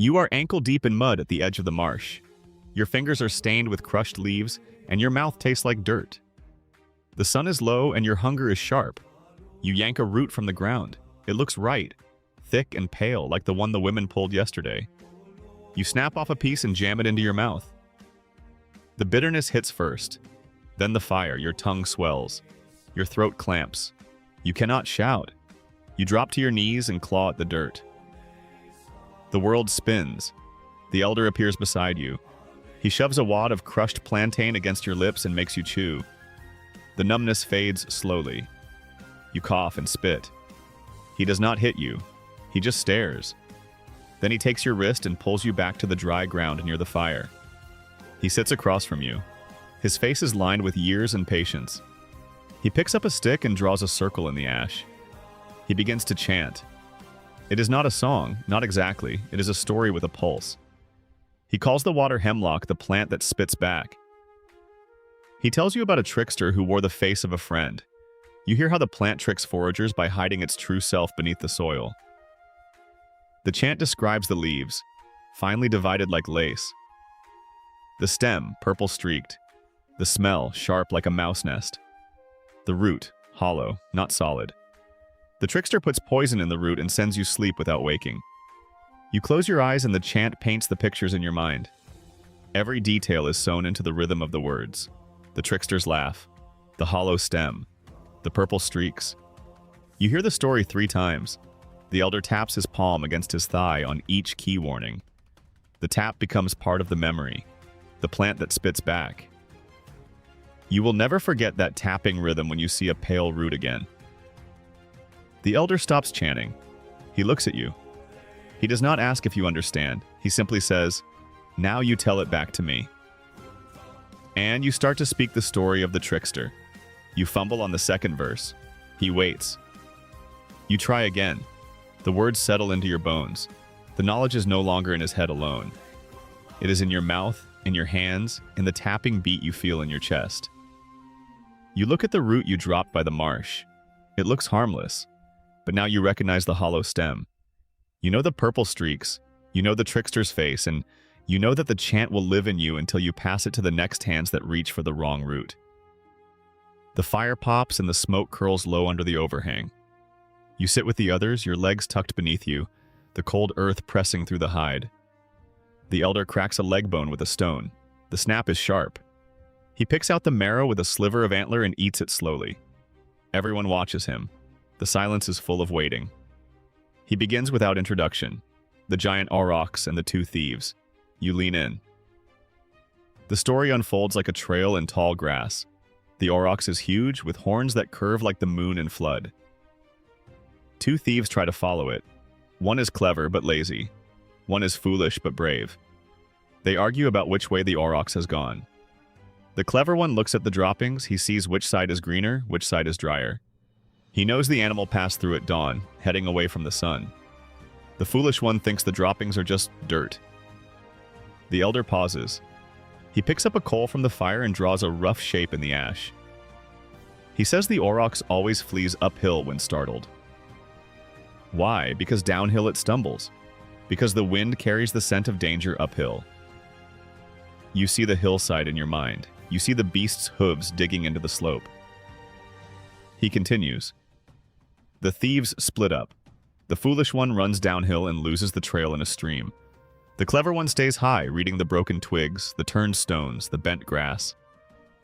You are ankle-deep in mud at the edge of the marsh. Your fingers are stained with crushed leaves, and your mouth tastes like dirt. The sun is low and your hunger is sharp. You yank a root from the ground. It looks right, thick and pale like the one the women pulled yesterday. You snap off a piece and jam it into your mouth. The bitterness hits first, then the fire. Your tongue swells. Your throat clamps. You cannot shout. You drop to your knees and claw at the dirt. The world spins. The elder appears beside you. He shoves a wad of crushed plantain against your lips and makes you chew. The numbness fades slowly. You cough and spit. He does not hit you. He just stares. Then he takes your wrist and pulls you back to the dry ground near the fire. He sits across from you. His face is lined with years and patience. He picks up a stick and draws a circle in the ash. He begins to chant. It is not a song, not exactly. It is a story with a pulse. He calls the water hemlock, the plant that spits back. He tells you about a trickster who wore the face of a friend. You hear how the plant tricks foragers by hiding its true self beneath the soil. The chant describes the leaves, finely divided like lace. The stem, purple streaked. The smell, sharp like a mouse nest. The root, hollow, not solid. The trickster puts poison in the root and sends you sleep without waking. You close your eyes and the chant paints the pictures in your mind. Every detail is sewn into the rhythm of the words. The trickster's laugh, the hollow stem, the purple streaks. You hear the story 3 times. The elder taps his palm against his thigh on each key warning. The tap becomes part of the memory, the plant that spits back. You will never forget that tapping rhythm when you see a pale root again. The elder stops chanting. He looks at you. He does not ask if you understand. He simply says, "Now you tell it back to me." And you start to speak the story of the trickster. You fumble on the second verse. He waits. You try again. The words settle into your bones. The knowledge is no longer in his head alone. It is in your mouth, in your hands, in the tapping beat you feel in your chest. You look at the root you dropped by the marsh. It looks harmless, but now you recognize the hollow stem. You know the purple streaks, you know the trickster's face, and you know that the chant will live in you until you pass it to the next hands that reach for the wrong root. The fire pops and the smoke curls low under the overhang. You sit with the others, your legs tucked beneath you, the cold earth pressing through the hide. The elder cracks a leg bone with a stone. The snap is sharp. He picks out the marrow with a sliver of antler and eats it slowly. Everyone watches him. The silence is full of waiting. He begins without introduction. The giant aurochs and the 2 thieves. You lean in. The story unfolds like a trail in tall grass. The aurochs is huge, with horns that curve like the moon in flood. 2 thieves try to follow it. One is clever but lazy. One is foolish but brave. They argue about which way the aurochs has gone. The clever one looks at the droppings. He sees which side is greener, which side is drier. He knows the animal passed through at dawn, heading away from the sun. The foolish one thinks the droppings are just dirt. The elder pauses. He picks up a coal from the fire and draws a rough shape in the ash. He says the aurochs always flees uphill when startled. Why? Because downhill it stumbles. Because the wind carries the scent of danger uphill. You see the hillside in your mind. You see the beast's hooves digging into the slope. He continues. The thieves split up. The foolish one runs downhill and loses the trail in a stream. The clever one stays high, reading the broken twigs, the turned stones, the bent grass.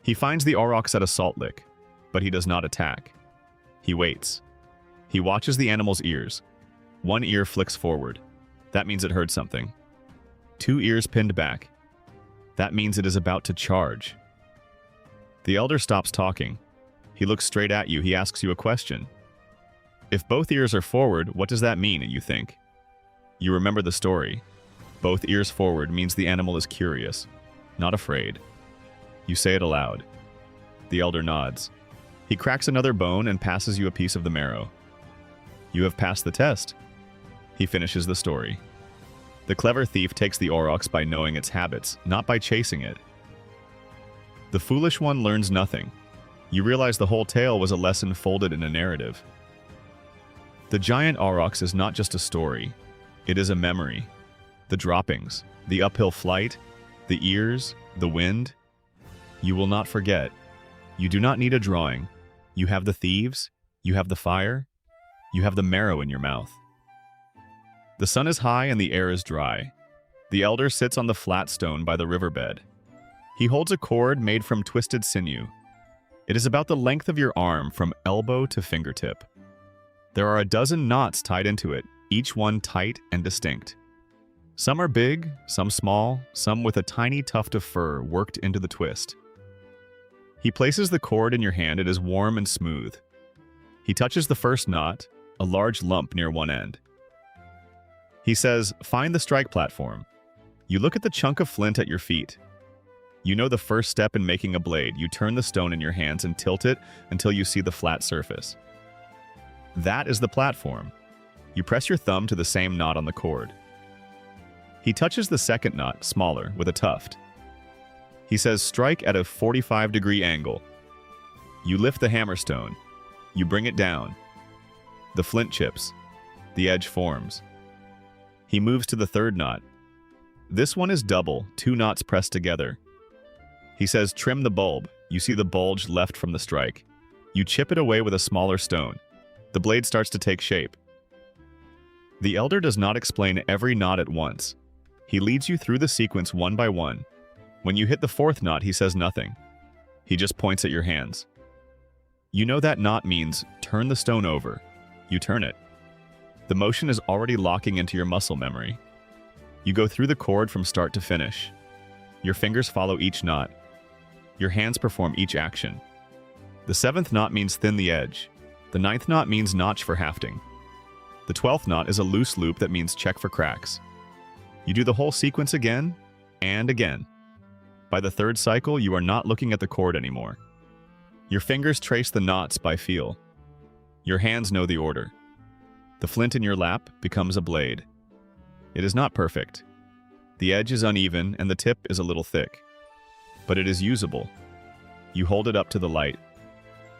He finds the aurochs at a salt lick, but he does not attack. He waits. He watches the animal's ears. One ear flicks forward. That means it heard something. 2 ears pinned back. That means it is about to charge. The elder stops talking. He looks straight at you. He asks you a question. If both ears are forward, what does that mean, you think? You remember the story. Both ears forward means the animal is curious, not afraid. You say it aloud. The elder nods. He cracks another bone and passes you a piece of the marrow. You have passed the test. He finishes the story. The clever thief takes the aurochs by knowing its habits, not by chasing it. The foolish one learns nothing. You realize the whole tale was a lesson folded in a narrative. The giant aurochs is not just a story. It is a memory. the droppings, the uphill flight, the ears, the wind. You will not forget. You do not need a drawing. You have the thieves, you have the fire, you have the marrow in your mouth. The sun is high and the air is dry. The elder sits on the flat stone by the riverbed. He holds a cord made from twisted sinew. It is about the length of your arm from elbow to fingertip. There are a dozen knots tied into it, each one tight and distinct. Some are big, some small, some with a tiny tuft of fur worked into the twist. He places the cord in your hand. It is warm and smooth. He touches the first knot, a large lump near one end. He says, "Find the strike platform." You look at the chunk of flint at your feet. You know the first step in making a blade. You turn the stone in your hands and tilt it until you see the flat surface. That is the platform. You press your thumb to the same knot on the cord. He touches the second knot, smaller, with a tuft. He says, "Strike at a 45-degree angle." You lift the hammerstone. You bring it down. The flint chips. The edge forms. He moves to the third knot. This one is double, 2 knots pressed together. He says, "Trim the bulb." You see the bulge left from the strike. You chip it away with a smaller stone. The blade starts to take shape. The elder does not explain every knot at once. He leads you through the sequence one by one. When you hit the 4th knot, he says nothing. He just points at your hands. You know that knot means turn the stone over. You turn it. The motion is already locking into your muscle memory. You go through the cord from start to finish. Your fingers follow each knot. Your hands perform each action. The 7th knot means thin the edge. The 9th knot means notch for hafting. The 12th knot is a loose loop that means check for cracks. You do the whole sequence again and again. By the 3rd cycle, you are not looking at the cord anymore. Your fingers trace the knots by feel. Your hands know the order. The flint in your lap becomes a blade. It is not perfect. The edge is uneven and the tip is a little thick. But it is usable. You hold it up to the light.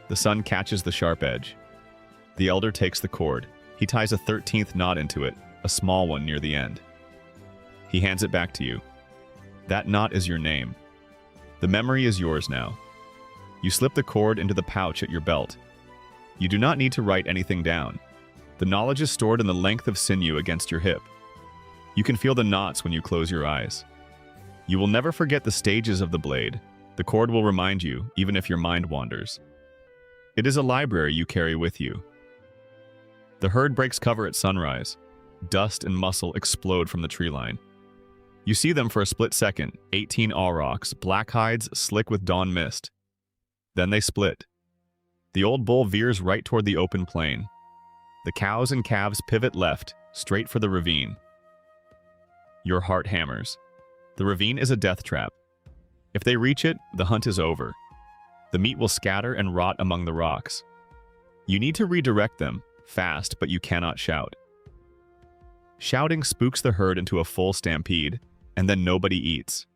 The sun catches the sharp edge. The elder takes the cord. He ties a 13th knot into it, a small one near the end. He hands it back to you. That knot is your name. The memory is yours now. You slip the cord into the pouch at your belt. You do not need to write anything down. The knowledge is stored in the length of sinew against your hip. You can feel the knots when you close your eyes. You will never forget the stages of the blade. The cord will remind you, even if your mind wanders. It is a library you carry with you. The herd breaks cover at sunrise. Dust and muscle explode from the tree line. You see them for a split second, 18 aurochs, black hides slick with dawn mist. Then they split. The old bull veers right toward the open plain. The cows and calves pivot left, straight for the ravine. Your heart hammers. The ravine is a death trap. If they reach it, the hunt is over. The meat will scatter and rot among the rocks. You need to redirect them, fast, but you cannot shout. Shouting spooks the herd into a full stampede, and then nobody eats.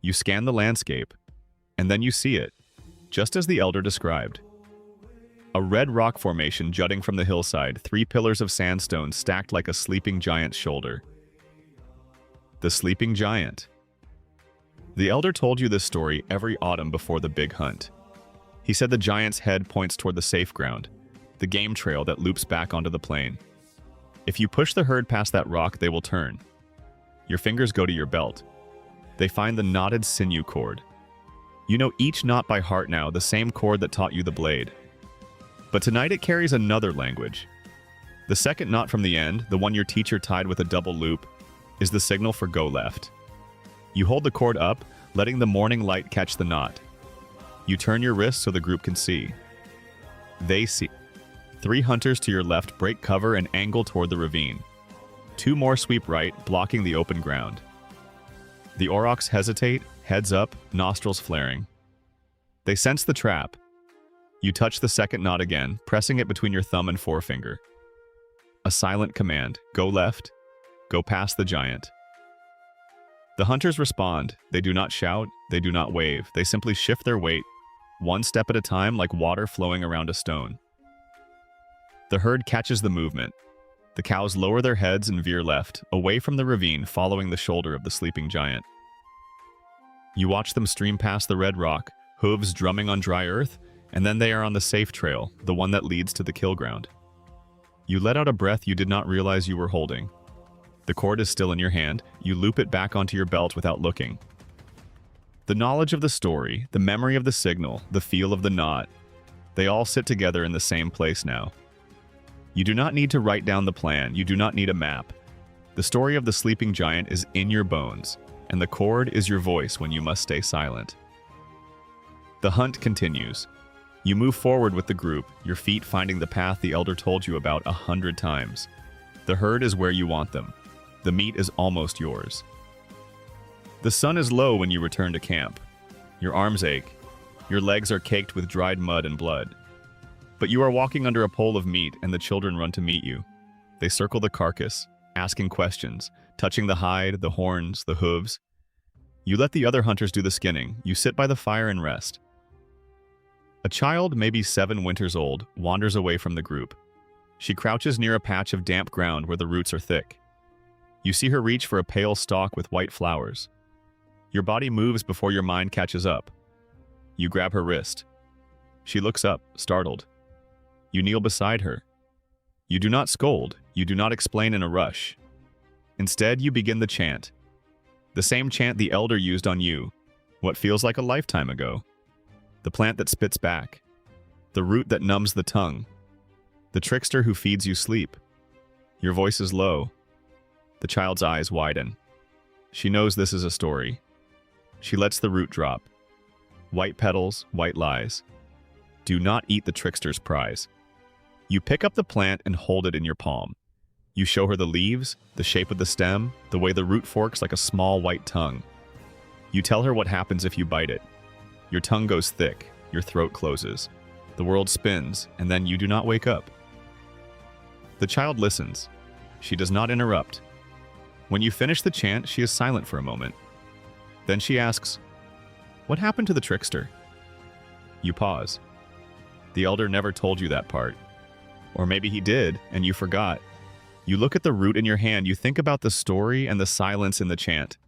You scan the landscape, and then you see it, just as the elder described. A red rock formation jutting from the hillside, 3 pillars of sandstone stacked like a sleeping giant's shoulder. The sleeping giant. The elder told you this story every autumn before the big hunt. He said the giant's head points toward the safe ground, the game trail that loops back onto the plain. If you push the herd past that rock, they will turn. Your fingers go to your belt. They find the knotted sinew cord. You know each knot by heart now, the same cord that taught you the blade. But tonight it carries another language. The second knot from the end, the one your teacher tied with a double loop, is the signal for go left. You hold the cord up, letting the morning light catch the knot. You turn your wrist so the group can see. They see. 3 hunters to your left break cover and angle toward the ravine. 2 more sweep right, blocking the open ground. The aurochs hesitate, heads up, nostrils flaring. They sense the trap. You touch the second knot again, pressing it between your thumb and forefinger. A silent command, go left, go past the giant. The hunters respond. They do not shout, they do not wave, they simply shift their weight, one step at a time like water flowing around a stone. The herd catches the movement. The cows lower their heads and veer left, away from the ravine, following the shoulder of the sleeping giant. You watch them stream past the red rock, hooves drumming on dry earth, and then they are on the safe trail, the one that leads to the kill ground. You let out a breath you did not realize you were holding. The cord is still in your hand. You loop it back onto your belt without looking. The knowledge of the story, the memory of the signal, the feel of the knot, they all sit together in the same place now. You do not need to write down the plan. You do not need a map. The story of the sleeping giant is in your bones, and the cord is your voice when you must stay silent. The hunt continues. You move forward with the group, your feet finding the path the elder told you about 100 times. The herd is where you want them. The meat is almost yours. The sun is low when you return to camp. Your arms ache. Your legs are caked with dried mud and blood. But you are walking under a pole of meat, and the children run to meet you. They circle the carcass, asking questions, touching the hide, the horns, the hooves. You let the other hunters do the skinning. You sit by the fire and rest. A child, maybe 7 winters old, wanders away from the group. She crouches near a patch of damp ground where the roots are thick. You see her reach for a pale stalk with white flowers. Your body moves before your mind catches up. You grab her wrist. She looks up, startled. You kneel beside her. You do not scold. You do not explain in a rush. Instead, you begin the chant. The same chant the elder used on you, what feels like a lifetime ago. The plant that spits back. The root that numbs the tongue. The trickster who feeds you sleep. Your voice is low. The child's eyes widen. She knows this is a story. She lets the root drop. White petals, white lies. Do not eat the trickster's prize. You pick up the plant and hold it in your palm. You show her the leaves, the shape of the stem, the way the root forks like a small white tongue. You tell her what happens if you bite it. Your tongue goes thick, your throat closes. The world spins, and then you do not wake up. The child listens. She does not interrupt. When you finish the chant, she is silent for a moment. Then she asks, "What happened to the trickster?" You pause. The elder never told you that part. Or maybe he did, and you forgot. You look at the root in your hand, you think about the story and the silence in the chant.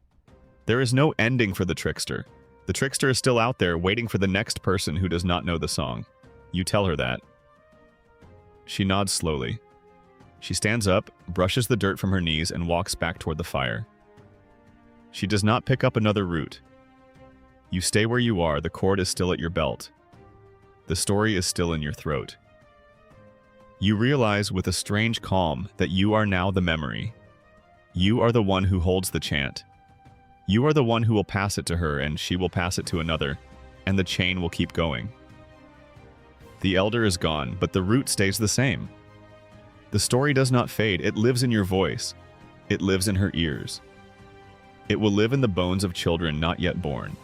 There is no ending for the trickster. The trickster is still out there, waiting for the next person who does not know the song. You tell her that. She nods slowly. She stands up, brushes the dirt from her knees, and walks back toward the fire. She does not pick up another root. You stay where you are, the cord is still at your belt. The story is still in your throat. You realize with a strange calm that you are now the memory. You are the one who holds the chant. You are the one who will pass it to her, and she will pass it to another, and the chain will keep going. The elder is gone, but the root stays the same. The story does not fade, it lives in your voice. It lives in her ears. It will live in the bones of children not yet born.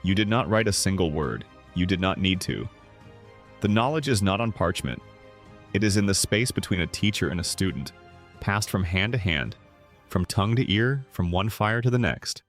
You did not write a single word. You did not need to. The knowledge is not on parchment. It is in the space between a teacher and a student, passed from hand to hand, from tongue to ear, from one fire to the next.